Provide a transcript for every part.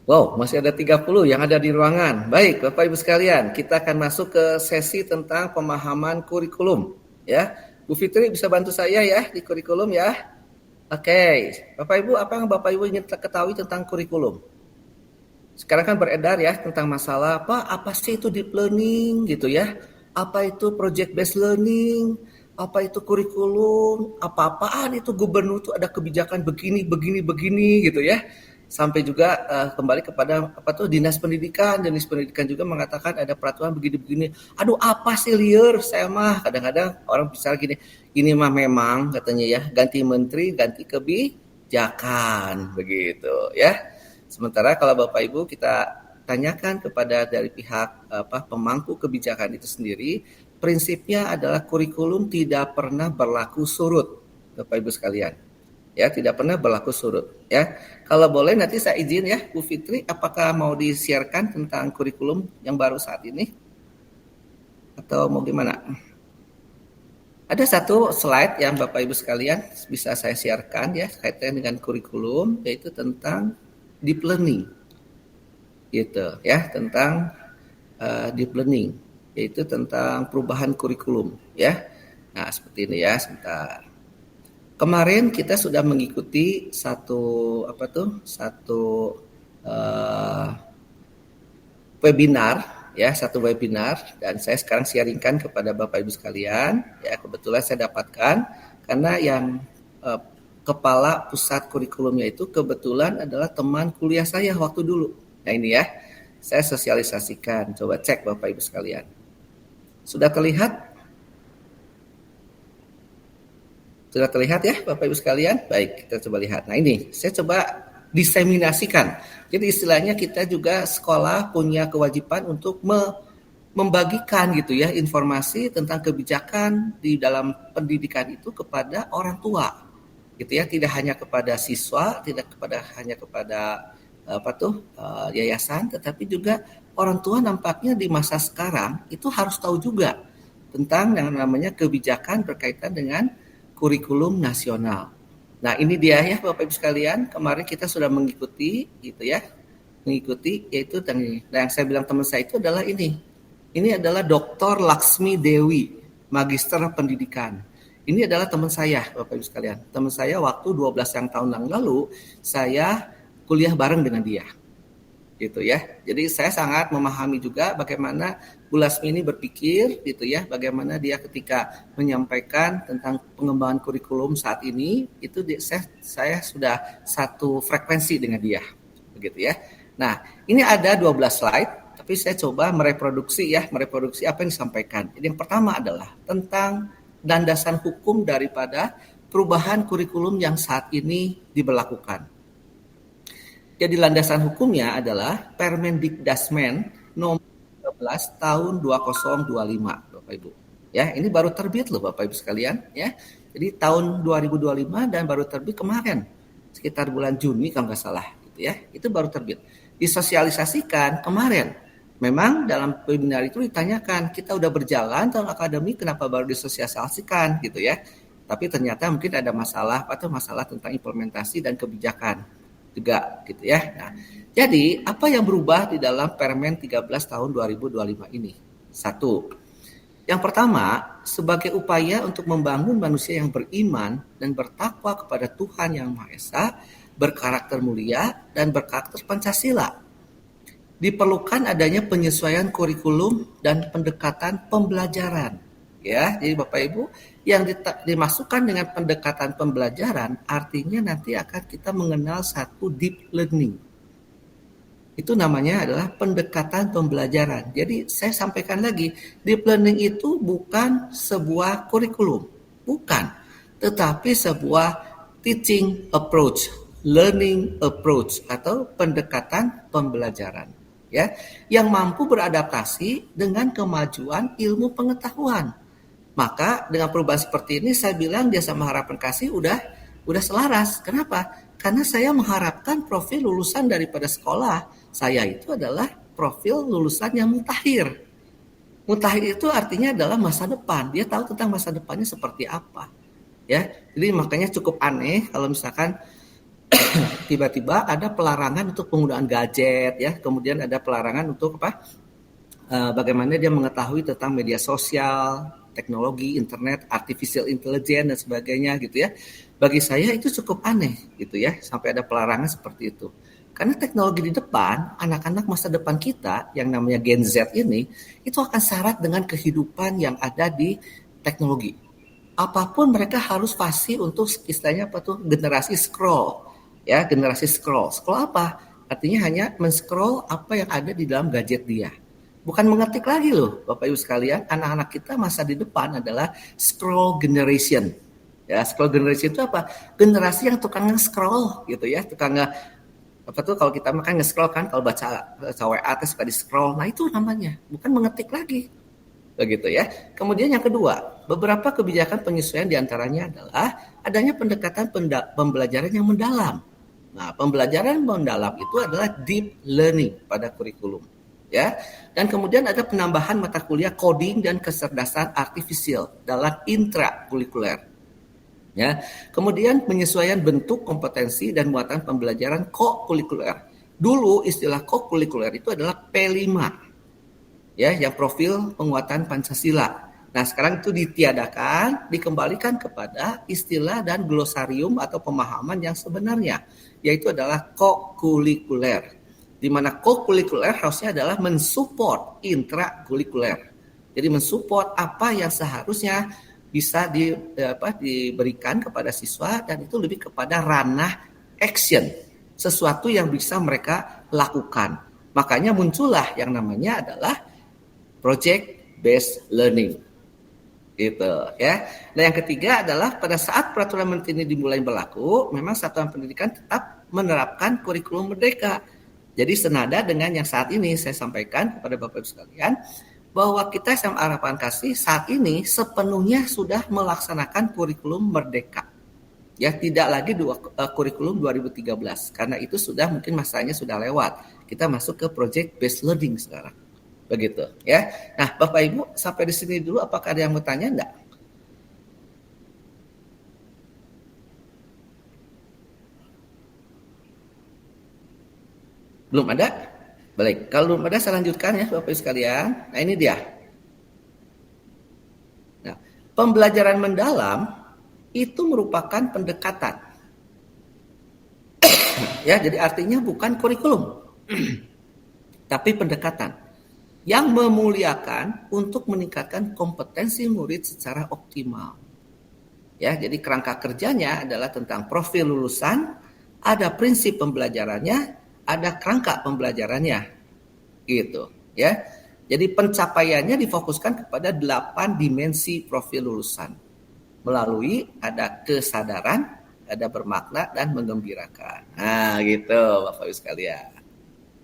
Wow, masih ada 30 yang ada di ruangan. Baik, Bapak Ibu sekalian, kita akan masuk ke sesi tentang pemahaman kurikulum. Ya, Bu Fitri bisa bantu saya ya di kurikulum ya. Oke, Bapak Ibu, apa yang Bapak Ibu ingin ketahui tentang kurikulum? Sekarang kan beredar ya tentang masalah apa sih itu deep learning gitu ya. Apa itu project based learning? Apa itu kurikulum? Apa-apaan itu gubernur tuh ada kebijakan begini begini begini gitu ya. Sampai juga kembali kepada apa tuh dinas pendidikan juga mengatakan ada peraturan begini-begini. Aduh apa sih liar saya mah kadang-kadang orang bicara gini, ini mah memang katanya ya ganti menteri ganti kebijakan begitu ya. Sementara kalau Bapak Ibu kita tanyakan kepada dari pihak pemangku kebijakan itu sendiri, prinsipnya adalah kurikulum tidak pernah berlaku surut, Bapak Ibu sekalian. Ya, tidak pernah berlaku surut, ya. Kalau boleh nanti saya izin ya, Bu Fitri, apakah mau disiarkan tentang kurikulum yang baru saat ini atau mau gimana? Ada satu slide yang Bapak Ibu sekalian bisa saya siarkan ya kaitan dengan kurikulum, yaitu tentang deep learning gitu ya, tentang deep learning, yaitu tentang perubahan kurikulum ya. Nah, seperti ini ya, sebentar. Kemarin kita sudah mengikuti satu uh, webinar ya, satu webinar, dan saya sekarang sharingkan kepada Bapak Ibu sekalian ya. Kebetulan saya dapatkan karena yang uh, kepala pusat kurikulumnya itu kebetulan adalah teman kuliah saya waktu dulu. Nah ini ya, saya sosialisasikan. Coba cek Bapak Ibu sekalian. Sudah terlihat? Sudah terlihat ya Bapak Ibu sekalian? Baik, kita coba lihat. Nah ini, saya coba diseminasikan. Jadi istilahnya kita juga sekolah punya kewajiban untuk membagikan gitu ya informasi tentang kebijakan di dalam pendidikan itu kepada orang tua. Gitu ya, tidak hanya kepada siswa, tidak hanya kepada yayasan, tetapi juga orang tua nampaknya di masa sekarang itu harus tahu juga tentang yang namanya kebijakan berkaitan dengan kurikulum nasional. Nah, ini dia ya Bapak Ibu sekalian, kemarin kita sudah mengikuti gitu ya. Mengikuti yaitu yang saya bilang teman saya itu adalah ini. Ini adalah Dr. Laksmi Dewi, Magister Pendidikan. Ini adalah teman saya, Bapak Ibu sekalian. Teman saya waktu 12 tahun yang lalu, saya kuliah bareng dengan dia. Gitu ya. Jadi saya sangat memahami juga bagaimana Bu Lasmi ini berpikir gitu ya, bagaimana dia ketika menyampaikan tentang pengembangan kurikulum saat ini itu saya sudah satu frekuensi dengan dia. Begitu ya. Nah, ini ada 12 slide, tapi saya coba mereproduksi apa yang disampaikan. Jadi yang pertama adalah tentang landasan hukum daripada perubahan kurikulum yang saat ini diberlakukan. Jadi landasan hukumnya adalah Permendikdasmen nomor 13 tahun 2025, Bapak Ibu. Ya, ini baru terbit loh Bapak Ibu sekalian, ya. Jadi tahun 2025 dan baru terbit kemarin, sekitar bulan Juni kalau nggak salah, gitu ya. Itu baru terbit. Disosialisasikan kemarin. Memang dalam webinar itu ditanyakan, kita udah berjalan tahun akademik, kenapa baru disosialisasikan, gitu ya. Tapi ternyata mungkin ada masalah tentang implementasi dan kebijakan juga gitu ya. Nah, jadi apa yang berubah di dalam Permen 13 tahun 2025 ini? Satu, yang pertama, sebagai upaya untuk membangun manusia yang beriman dan bertakwa kepada Tuhan Yang Maha Esa, berkarakter mulia dan berkarakter Pancasila. Diperlukan adanya penyesuaian kurikulum dan pendekatan pembelajaran. Ya, jadi Bapak Ibu, yang dimasukkan dengan pendekatan pembelajaran artinya nanti akan kita mengenal satu deep learning. Itu namanya adalah pendekatan pembelajaran. Jadi saya sampaikan lagi, deep learning itu bukan sebuah kurikulum, bukan, tetapi sebuah teaching approach, learning approach atau pendekatan pembelajaran, ya, yang mampu beradaptasi dengan kemajuan ilmu pengetahuan. Maka dengan perubahan seperti ini saya bilang Jasa Harapan Kasih udah selaras. Kenapa? Karena saya mengharapkan profil lulusan daripada sekolah saya itu adalah profil lulusan yang mutakhir. Mutakhir itu artinya adalah masa depan. Dia tahu tentang masa depannya seperti apa. Ya, jadi makanya cukup aneh kalau misalkan tiba-tiba ada pelarangan untuk penggunaan gadget ya, kemudian ada pelarangan untuk bagaimana dia mengetahui tentang media sosial, teknologi, internet, artificial intelligence dan sebagainya gitu ya. Bagi saya itu cukup aneh gitu ya, sampai ada pelarangan seperti itu. Karena teknologi di depan, anak-anak masa depan kita yang namanya Gen Z ini, itu akan syarat dengan kehidupan yang ada di teknologi. Apapun mereka harus fasih untuk istilahnya apa tuh, generasi scroll. Ya, generasi scroll. Scroll apa? Artinya hanya men-scroll apa yang ada di dalam gadget dia. Bukan mengetik lagi loh, Bapak Ibu sekalian. Anak-anak kita masa di depan adalah scroll generation. Ya, scroll generation itu apa? Generasi yang tukang nge-scroll gitu ya, tukang apa tuh kalau kita makan nge-scroll kan, kalau baca WA suka di-scroll. Nah, itu namanya, bukan mengetik lagi. Begitu ya. Kemudian yang kedua, beberapa kebijakan penyesuaian diantaranya adalah adanya pendekatan pembelajaran yang mendalam. Nah, pembelajaran mendalam itu adalah deep learning pada kurikulum. Ya, dan kemudian ada penambahan mata kuliah coding dan kecerdasan artifisial dalam intrakurikuler. Ya, kemudian penyesuaian bentuk kompetensi dan muatan pembelajaran kokurikuler. Dulu istilah kokurikuler itu adalah P5, ya, yang profil penguatan Pancasila. Nah, sekarang itu ditiadakan, dikembalikan kepada istilah dan glosarium atau pemahaman yang sebenarnya, yaitu adalah kokurikuler. Di mana kokurikuler harusnya adalah mensupport intrakurikuler. Jadi mensupport apa yang seharusnya bisa diberikan kepada siswa, dan itu lebih kepada ranah action, sesuatu yang bisa mereka lakukan. Makanya muncullah yang namanya adalah project based learning. Gitu ya. Nah, yang ketiga adalah pada saat peraturan menteri ini dimulai berlaku, memang satuan pendidikan tetap menerapkan kurikulum merdeka. Jadi senada dengan yang saat ini saya sampaikan kepada Bapak Ibu sekalian, bahwa kita SMA Harapan Kasih saat ini sepenuhnya sudah melaksanakan kurikulum merdeka. Ya, tidak lagi kurikulum 2013, karena itu sudah mungkin masanya sudah lewat. Kita masuk ke project based learning sekarang. Begitu ya. Nah, Bapak Ibu sampai di sini dulu, apakah ada yang mau tanya enggak? Belum ada? Baik, kalau belum ada saya lanjutkan ya Bapak Ibu sekalian. Nah, ini dia. Nah, pembelajaran mendalam itu merupakan pendekatan. Ya, jadi artinya bukan kurikulum. Tapi pendekatan yang memuliakan untuk meningkatkan kompetensi murid secara optimal. Ya, jadi kerangka kerjanya adalah tentang profil lulusan, ada prinsip pembelajarannya, ada kerangka pembelajarannya, gitu. Ya, jadi pencapaiannya difokuskan kepada 8 dimensi profil lulusan melalui ada kesadaran, ada bermakna dan menggembirakan. Nah, gitu, Bapak Ibu sekalian.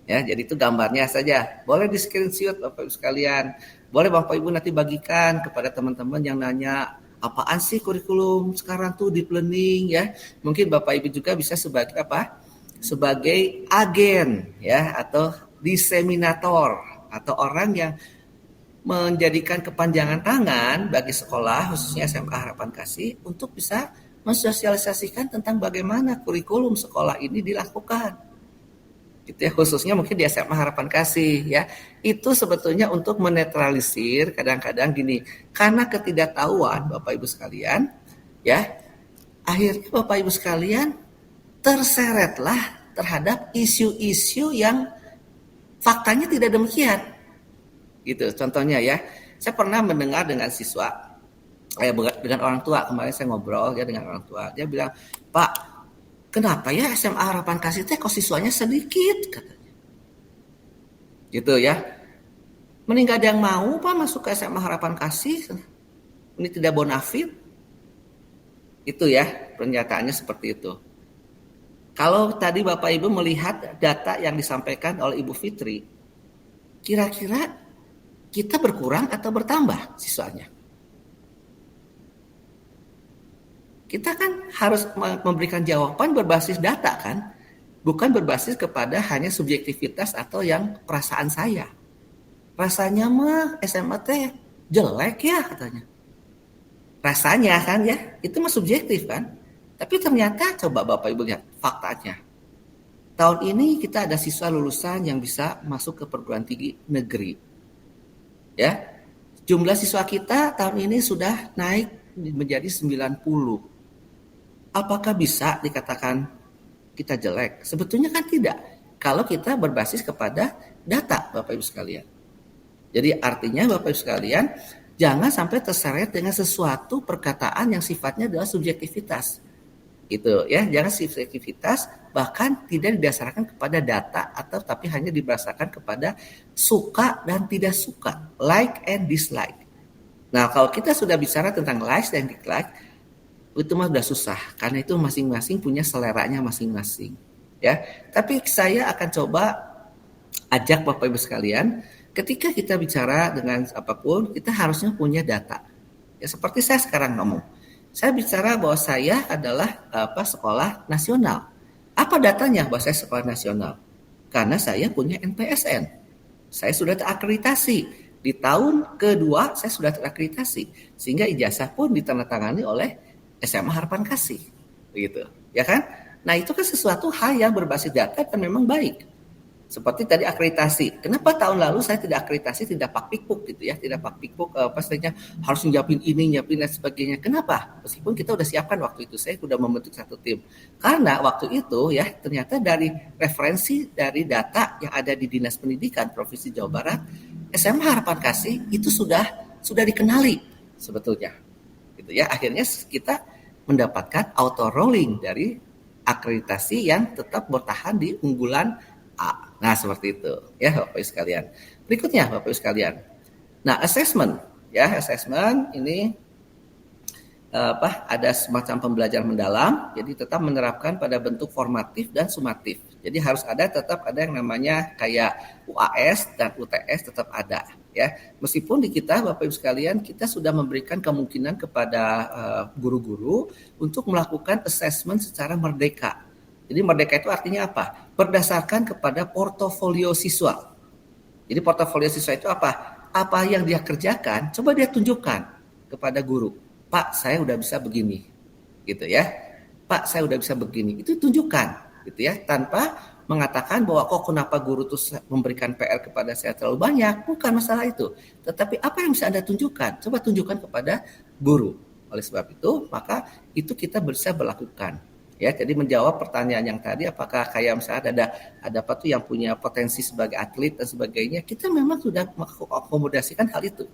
Ya, jadi itu gambarnya saja. Boleh di screenshot Bapak Ibu sekalian. Boleh Bapak Ibu nanti bagikan kepada teman-teman yang nanya, apaan sih kurikulum sekarang tuh deep learning ya? Mungkin Bapak Ibu juga bisa sebagai apa? Sebagai agen ya, atau diseminator, atau orang yang menjadikan kepanjangan tangan bagi sekolah, khususnya SMA Harapan Kasih, untuk bisa mensosialisasikan tentang bagaimana kurikulum sekolah ini dilakukan. Gitu ya, khususnya mungkin di SMA Harapan Kasih ya. Itu sebetulnya untuk menetralisir kadang-kadang gini, karena ketidaktahuan Bapak Ibu sekalian ya, akhirnya Bapak Ibu sekalian terseretlah terhadap isu-isu yang faktanya tidak demikian. Gitu, contohnya ya, saya pernah mendengar dengan siswa, dengan orang tua, kemarin saya ngobrol ya dengan orang tua, dia bilang, Pak, kenapa ya SMA Harapan Kasih kok siswanya sedikit, katanya. Gitu ya, mending gak ada yang mau Pak masuk ke SMA Harapan Kasih, ini tidak bonafit. Itu ya, pernyataannya seperti itu. Kalau tadi Bapak Ibu melihat data yang disampaikan oleh Ibu Fitri, kira-kira kita berkurang atau bertambah siswanya? Kita kan harus memberikan jawaban berbasis data kan, bukan berbasis kepada hanya subjektivitas atau yang perasaan saya. Rasanya mah SMA teh jelek ya katanya. Rasanya kan ya, itu mah subjektif kan. Tapi ternyata coba Bapak Ibu lihat faktanya. Tahun ini kita ada siswa lulusan yang bisa masuk ke perguruan tinggi negeri. Ya. Jumlah siswa kita tahun ini sudah naik menjadi 90. Apakah bisa dikatakan kita jelek? Sebetulnya kan tidak. Kalau kita berbasis kepada data Bapak Ibu sekalian. Jadi artinya Bapak Ibu sekalian, jangan sampai terseret dengan sesuatu perkataan yang sifatnya adalah subjektivitas. Gitu ya, jangan subjektivitas, bahkan tidak didasarkan kepada data atau tapi hanya didasarkan kepada suka dan tidak suka, like and dislike. Nah, kalau kita sudah bicara tentang like dan dislike, itu mah udah susah karena itu masing-masing punya seleranya masing-masing. Ya, tapi saya akan coba ajak Bapak Ibu sekalian, ketika kita bicara dengan apapun, kita harusnya punya data. Ya, seperti saya sekarang ngomong. Saya bicara bahwa saya adalah sekolah nasional. Apa datanya bahwa saya sekolah nasional? Karena saya punya NPSN. Saya sudah terakreditasi. Di tahun kedua saya sudah terakreditasi. Sehingga ijazah pun ditandatangani oleh SMA Harapan Kasih. Begitu, ya kan? Nah, itu kan sesuatu hal yang berbasis data dan memang baik. Seperti tadi akreditasi. Kenapa tahun lalu saya tidak akreditasi, tidak pakpikpuk gitu ya, tidak pakpikpuk pastinya harus nyiapin ini, nyiapin dan sebagainya. Kenapa? Meskipun kita udah siapkan waktu itu, saya sudah membentuk satu tim. Karena waktu itu ya ternyata dari referensi dari data yang ada di Dinas Pendidikan Provinsi Jawa Barat, SMA Harapan Kasih itu sudah dikenali sebetulnya. Gitu ya. Akhirnya kita mendapatkan auto rolling dari akreditasi yang tetap bertahan di unggulan A. Nah, seperti itu ya Bapak Ibu sekalian. Berikutnya Bapak Ibu sekalian. Nah, assessment ini ada semacam pembelajaran mendalam, jadi tetap menerapkan pada bentuk formatif dan sumatif. Jadi harus tetap ada yang namanya kayak UAS dan UTS tetap ada ya. Meskipun di kita Bapak Ibu sekalian kita sudah memberikan kemungkinan kepada guru-guru untuk melakukan assessment secara merdeka. Jadi merdeka itu artinya apa? Berdasarkan kepada portofolio siswa. Jadi portofolio siswa itu apa? Apa yang dia kerjakan, coba dia tunjukkan kepada guru. Pak, saya udah bisa begini. Gitu ya. Pak, saya udah bisa begini. Itu tunjukkan, gitu ya. Tanpa mengatakan bahwa kenapa guru tuh memberikan PR kepada saya terlalu banyak. Bukan masalah itu. Tetapi apa yang bisa Anda tunjukkan? Coba tunjukkan kepada guru. Oleh sebab itu, maka itu kita bisa berlakukan. Ya, jadi menjawab pertanyaan yang tadi, apakah kayak misalnya ada apa tuh yang punya potensi sebagai atlet dan sebagainya, kita memang sudah mengakomodasikan hal itu.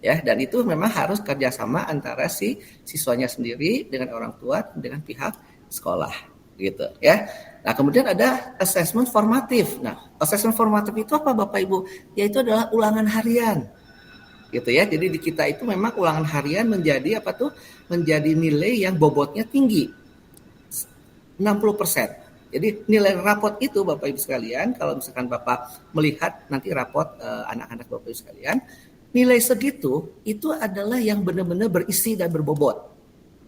Ya, dan itu memang harus kerjasama antara si siswanya sendiri dengan orang tua dengan pihak sekolah, gitu ya. Nah, kemudian ada assessment formatif. Nah, assessment formatif itu apa Bapak Ibu? Yaitu adalah ulangan harian. Gitu ya. Jadi di kita itu memang ulangan harian menjadi menjadi nilai yang bobotnya tinggi. 60%. Jadi nilai rapot itu Bapak Ibu sekalian, kalau misalkan Bapak melihat nanti rapot anak-anak Bapak Ibu sekalian, nilai segitu itu adalah yang benar-benar berisi dan berbobot.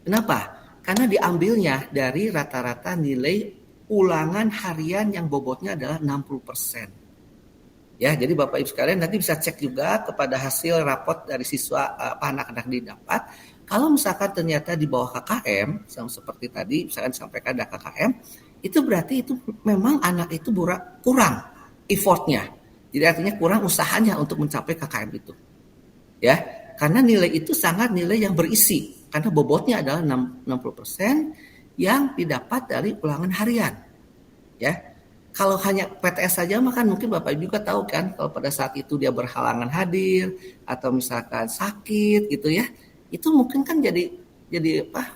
Kenapa? Karena diambilnya dari rata-rata nilai ulangan harian yang bobotnya adalah 60%. Ya, jadi Bapak Ibu sekalian nanti bisa cek juga kepada hasil rapot dari siswa anak-anak didapat. Kalau misalkan ternyata di bawah KKM, seperti tadi misalkan disampaikan ada KKM, itu berarti itu memang anak itu kurang effortnya. Jadi artinya kurang usahanya untuk mencapai KKM itu. Ya, karena nilai itu sangat nilai yang berisi. Karena bobotnya adalah 60% yang didapat dari ulangan harian. Ya, kalau hanya PTS saja maka mungkin Bapak Ibu juga tahu kan, kalau pada saat itu dia berhalangan hadir atau misalkan sakit gitu ya. Itu mungkin kan jadi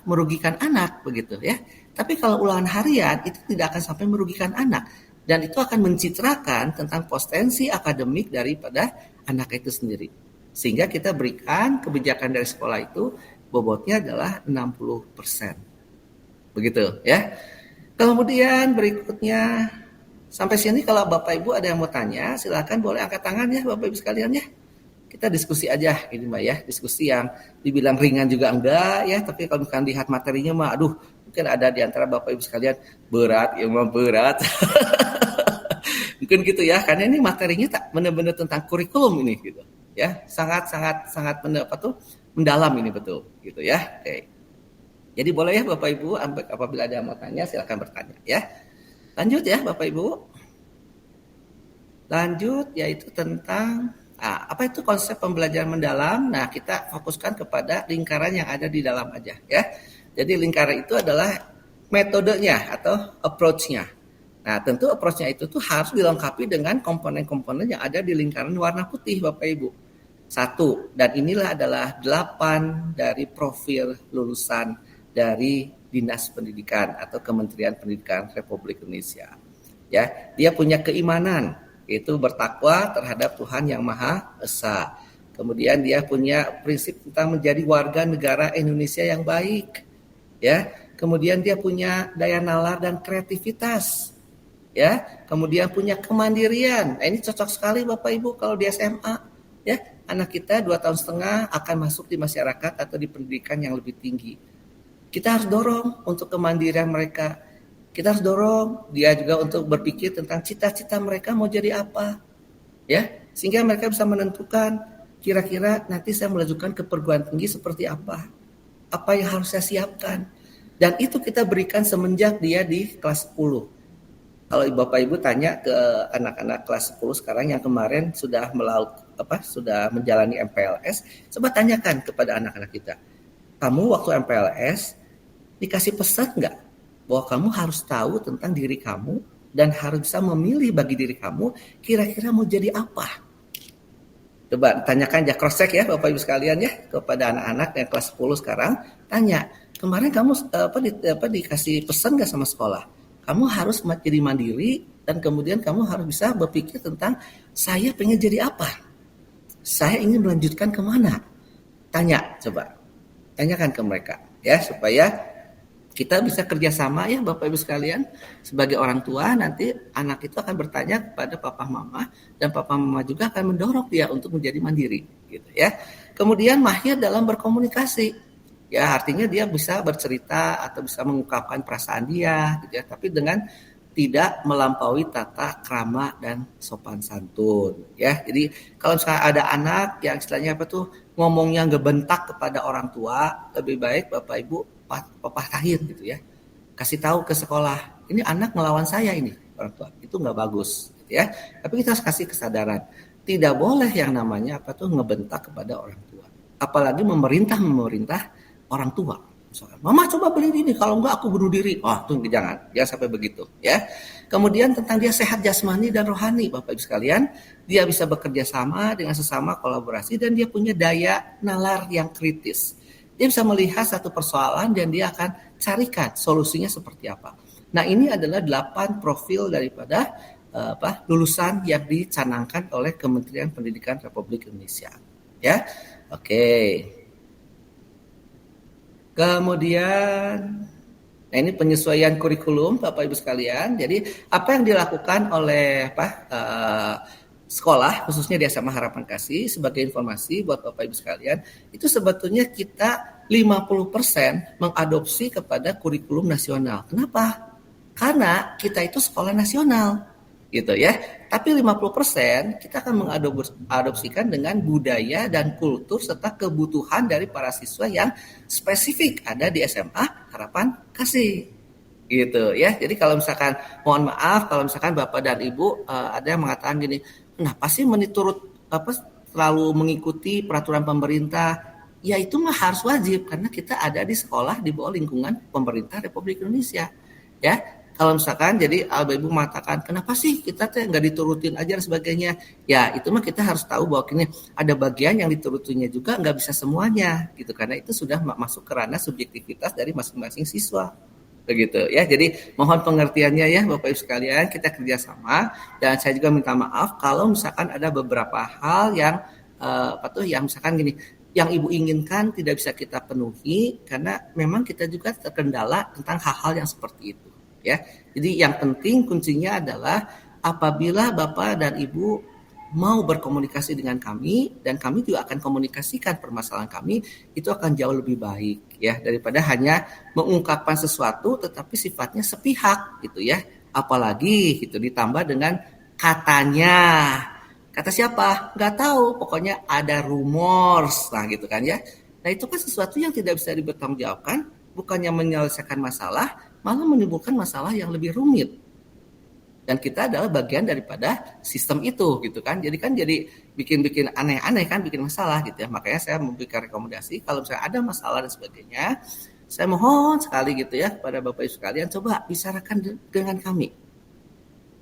merugikan anak begitu ya. Tapi kalau ulangan harian itu tidak akan sampai merugikan anak dan itu akan mencitrakan tentang potensi akademik daripada anak itu sendiri. Sehingga kita berikan kebijakan dari sekolah itu bobotnya adalah 60%. Begitu ya. Kemudian berikutnya sampai sini kalau Bapak Ibu ada yang mau tanya, silakan boleh angkat tangan ya Bapak Ibu sekalian ya. Kita diskusi aja ini Mbak ya, diskusi yang dibilang ringan juga enggak ya, tapi kalau misalkan lihat materinya mah aduh, mungkin ada di antara Bapak Ibu sekalian berat, ya mah berat. Mungkin gitu ya, karena ini materinya tak benar-benar tentang kurikulum ini gitu. Ya, sangat mendalam ini betul gitu ya. Oke. Jadi boleh ya Bapak Ibu, apabila ada yang mau tanya silakan bertanya ya. Lanjut ya Bapak Ibu. Lanjut yaitu tentang apa itu konsep pembelajaran mendalam. Nah, kita fokuskan kepada lingkaran yang ada di dalam aja ya. Jadi lingkaran itu adalah metodenya atau approach-nya. Nah, tentu approach-nya itu tuh harus dilengkapi dengan komponen-komponen yang ada di lingkaran warna putih Bapak Ibu. Satu, dan inilah adalah 8 dari profil lulusan dari Dinas Pendidikan atau Kementerian Pendidikan Republik Indonesia. Ya, dia punya keimanan, yaitu bertakwa terhadap Tuhan Yang Maha Esa. Kemudian dia punya prinsip tentang menjadi warga negara Indonesia yang baik. Ya, kemudian dia punya daya nalar dan kreativitas. Ya, kemudian punya kemandirian. Nah, ini cocok sekali Bapak Ibu kalau di SMA. Ya, anak kita 2,5 tahun akan masuk di masyarakat atau di pendidikan yang lebih tinggi. Kita harus dorong untuk kemandirian mereka. Kita harus dorong dia juga untuk berpikir tentang cita-cita mereka mau jadi apa. Ya, sehingga mereka bisa menentukan kira-kira nanti saya melanjutkan ke perguruan tinggi seperti apa. Apa yang harus saya siapkan. Dan itu kita berikan semenjak dia di kelas 10. Kalau Bapak Ibu tanya ke anak-anak kelas 10 sekarang yang kemarin sudah sudah menjalani MPLS, coba tanyakan kepada anak-anak kita. Kamu waktu MPLS dikasih pesan nggak bahwa kamu harus tahu tentang diri kamu dan harus bisa memilih bagi diri kamu kira-kira mau jadi apa? Coba tanyakan ya, cross check ya Bapak Ibu sekalian ya kepada anak-anak yang kelas 10 sekarang, tanya, kemarin kamu dikasih pesan nggak sama sekolah? Kamu harus jadi mandiri dan kemudian kamu harus bisa berpikir tentang saya pengen jadi apa? Saya ingin melanjutkan kemana? Tanya, coba. Tanyakan ke mereka ya supaya kita bisa kerjasama ya Bapak Ibu sekalian. Sebagai orang tua nanti anak itu akan bertanya kepada papa mama dan papa mama juga akan mendorong dia untuk menjadi mandiri gitu ya. Kemudian mahir dalam berkomunikasi. Ya artinya dia bisa bercerita atau bisa mengungkapkan perasaan dia gitu ya, tapi dengan tidak melampaui tata krama dan sopan santun ya. Jadi kalau misalnya ada anak yang istilahnya ngomongnya ngebentak kepada orang tua, lebih baik Bapak Ibu patahin gitu ya. Kasih tahu ke sekolah, ini anak melawan saya ini orang tua. Itu nggak bagus gitu ya. Tapi kita harus kasih kesadaran. Tidak boleh yang namanya ngebentak kepada orang tua. Apalagi memerintah orang tua. Misalkan, mama coba beli ini, kalau enggak aku bunuh diri. Tuh jangan sampai begitu ya. Kemudian tentang dia sehat jasmani dan rohani, Bapak Ibu sekalian, dia bisa bekerja sama dengan sesama, kolaborasi, dan dia punya daya nalar yang kritis. Dia bisa melihat satu persoalan dan dia akan carikan solusinya seperti apa. Nah, ini adalah 8 profil daripada lulusan yang dicanangkan oleh Kementerian Pendidikan Republik Indonesia. Ya, oke. Kemudian, nah ini penyesuaian kurikulum Bapak Ibu sekalian. Jadi apa yang dilakukan oleh sekolah khususnya di SMA Harapan Kasih sebagai informasi buat Bapak Ibu sekalian, itu sebetulnya kita 50% mengadopsi kepada kurikulum nasional. Kenapa? Karena kita itu sekolah nasional. Gitu ya. Tapi 50% kita akan mengadopsikan dengan budaya dan kultur serta kebutuhan dari para siswa yang spesifik ada di SMA Harapan Kasih. Gitu ya. Jadi kalau misalkan mohon maaf kalau misalkan Bapak dan Ibu ada yang mengatakan gini, kenapa sih terlalu mengikuti peraturan pemerintah? Ya itu mah harus wajib karena kita ada di sekolah di bawah lingkungan pemerintah Republik Indonesia. Ya. Kalau misalkan jadi Ibu mengatakan kenapa sih kita nggak diturutin aja dan sebagainya, ya itu mah kita harus tahu bahwa ini ada bagian yang diturutinnya juga nggak bisa semuanya gitu karena itu sudah masuk ke ranah subjektivitas dari masing-masing siswa begitu ya. Jadi mohon pengertiannya ya Bapak Ibu sekalian, kita kerjasama dan saya juga minta maaf kalau misalkan ada beberapa hal yang yang misalkan gini yang Ibu inginkan tidak bisa kita penuhi karena memang kita juga terkendala tentang hal-hal yang seperti itu. Ya, jadi yang penting kuncinya adalah apabila Bapak dan Ibu mau berkomunikasi dengan kami dan kami juga akan komunikasikan permasalahan kami, itu akan jauh lebih baik ya daripada hanya mengungkapkan sesuatu tetapi sifatnya sepihak gitu ya. Apalagi gitu ditambah dengan katanya. Kata siapa? Nggak tahu, pokoknya ada rumors. Nah gitu kan ya. Nah itu kan sesuatu yang tidak bisa dipertanggungjawabkan bukannya menyelesaikan masalah, malah menimbulkan masalah yang lebih rumit. Dan kita adalah bagian daripada sistem itu gitu kan. Jadi bikin aneh-aneh kan, bikin masalah gitu ya. Makanya saya memberikan rekomendasi kalau misalnya ada masalah dan sebagainya, saya mohon sekali gitu ya kepada Bapak Ibu sekalian, coba bicarakan dengan kami.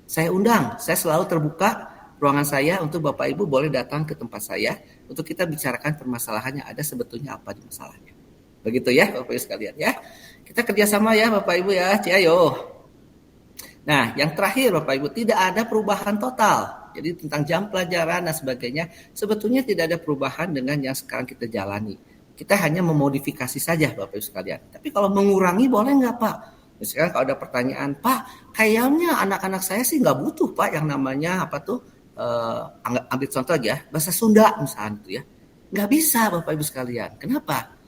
Saya undang, saya selalu terbuka ruangan saya untuk Bapak Ibu boleh datang ke tempat saya untuk kita bicarakan permasalahannya ada sebetulnya apa di masalahnya. Begitu ya Bapak Ibu sekalian ya. Kita kerjasama ya Bapak Ibu ya, ciayo. Nah, yang terakhir Bapak Ibu, tidak ada perubahan total. Jadi tentang jam pelajaran dan sebagainya, sebetulnya tidak ada perubahan dengan yang sekarang kita jalani. Kita hanya memodifikasi saja Bapak Ibu sekalian. Tapi kalau mengurangi boleh nggak Pak? Misalkan kalau ada pertanyaan, Pak, kayaknya anak-anak saya sih nggak butuh Pak yang namanya apa tuh, ambil contoh aja, bahasa Sunda misalnya tuh ya. Nggak bisa Bapak Ibu sekalian. Kenapa?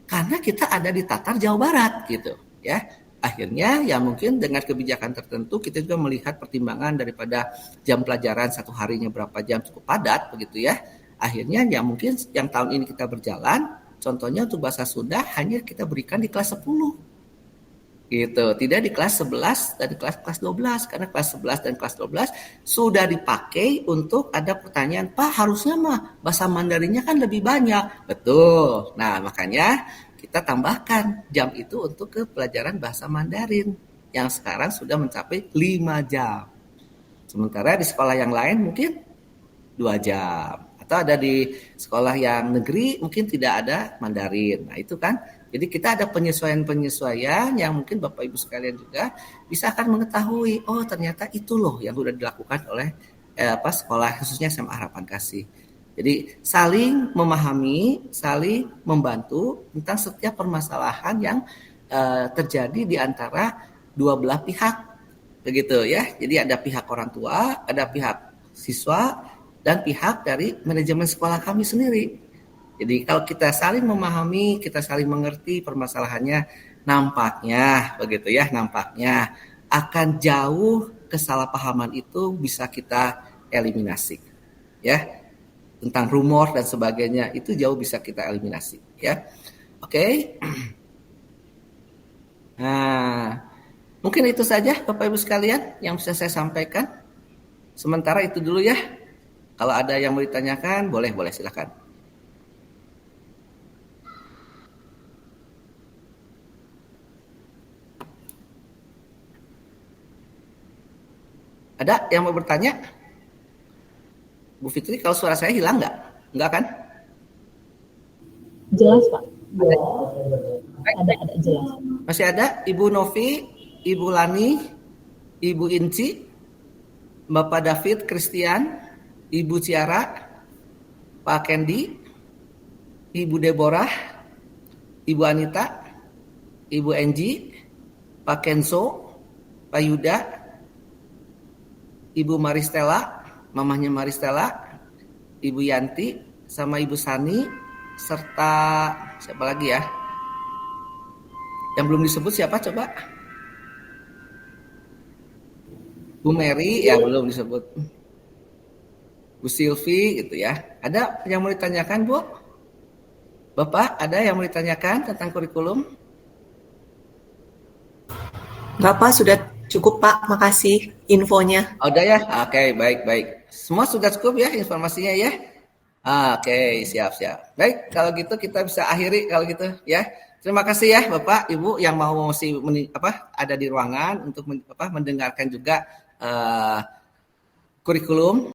Karena kita ada di Tatar Jawa Barat gitu ya. Akhirnya ya mungkin dengan kebijakan tertentu kita juga melihat pertimbangan daripada jam pelajaran satu harinya berapa jam cukup padat begitu ya. Akhirnya ya mungkin yang tahun ini kita berjalan, contohnya untuk bahasa Sunda hanya kita berikan di kelas 10. Gitu, tidak di kelas 11 dan kelas 12 karena kelas 11 dan kelas 12 sudah dipakai untuk ada pertanyaan, Pak harusnya mah bahasa Mandarinnya kan lebih banyak. Betul. Nah, makanya kita tambahkan jam itu untuk ke pelajaran bahasa Mandarin yang sekarang sudah mencapai 5 jam. Sementara di sekolah yang lain mungkin 2 jam. Atau ada di sekolah yang negeri mungkin tidak ada Mandarin. Nah itu kan, jadi kita ada penyesuaian-penyesuaian yang mungkin Bapak Ibu sekalian juga bisa akan mengetahui, oh ternyata itu loh yang sudah dilakukan oleh sekolah khususnya SMA Harapan Kasih. Jadi saling memahami, saling membantu tentang setiap permasalahan yang terjadi di antara dua belah pihak, begitu ya. Jadi ada pihak orang tua, ada pihak siswa, dan pihak dari manajemen sekolah kami sendiri. Jadi kalau kita saling memahami, kita saling mengerti permasalahannya, nampaknya begitu ya, nampaknya akan jauh kesalahpahaman itu bisa kita eliminasi, ya. Tentang rumor dan sebagainya itu jauh bisa kita eliminasi ya. Oke. Nah, mungkin itu saja Bapak Ibu sekalian yang bisa saya sampaikan. Sementara itu dulu ya. Kalau ada yang mau ditanyakan, boleh silakan. Ada yang mau bertanya? Bu Fitri, kalau suara saya hilang nggak? Nggak kan? Jelas Pak. Ada jelas. Masih ada Ibu Novi, Ibu Lani, Ibu Inci, Bapak David Christian, Ibu Ciara, Pak Kendi, Ibu Deborah, Ibu Anita, Ibu Enji, Pak Kenzo, Pak Yuda, Ibu Maristela, mamahnya Maristela, Ibu Yanti, sama Ibu Sani, serta siapa lagi ya? Yang belum disebut siapa coba? Bu Mary, ya belum disebut. Bu Silvi gitu ya. Ada yang mau ditanyakan Bu? Bapak, ada yang mau ditanyakan tentang kurikulum? Enggak Pak, sudah cukup Pak, makasih infonya. Udah ya? Oke, baik. Semua sudah cukup ya informasinya ya? Oke, siap. Baik, kalau gitu kita bisa akhiri kalau gitu ya. Terima kasih ya Bapak, Ibu yang mau masih ada di ruangan untuk mendengarkan juga kurikulum.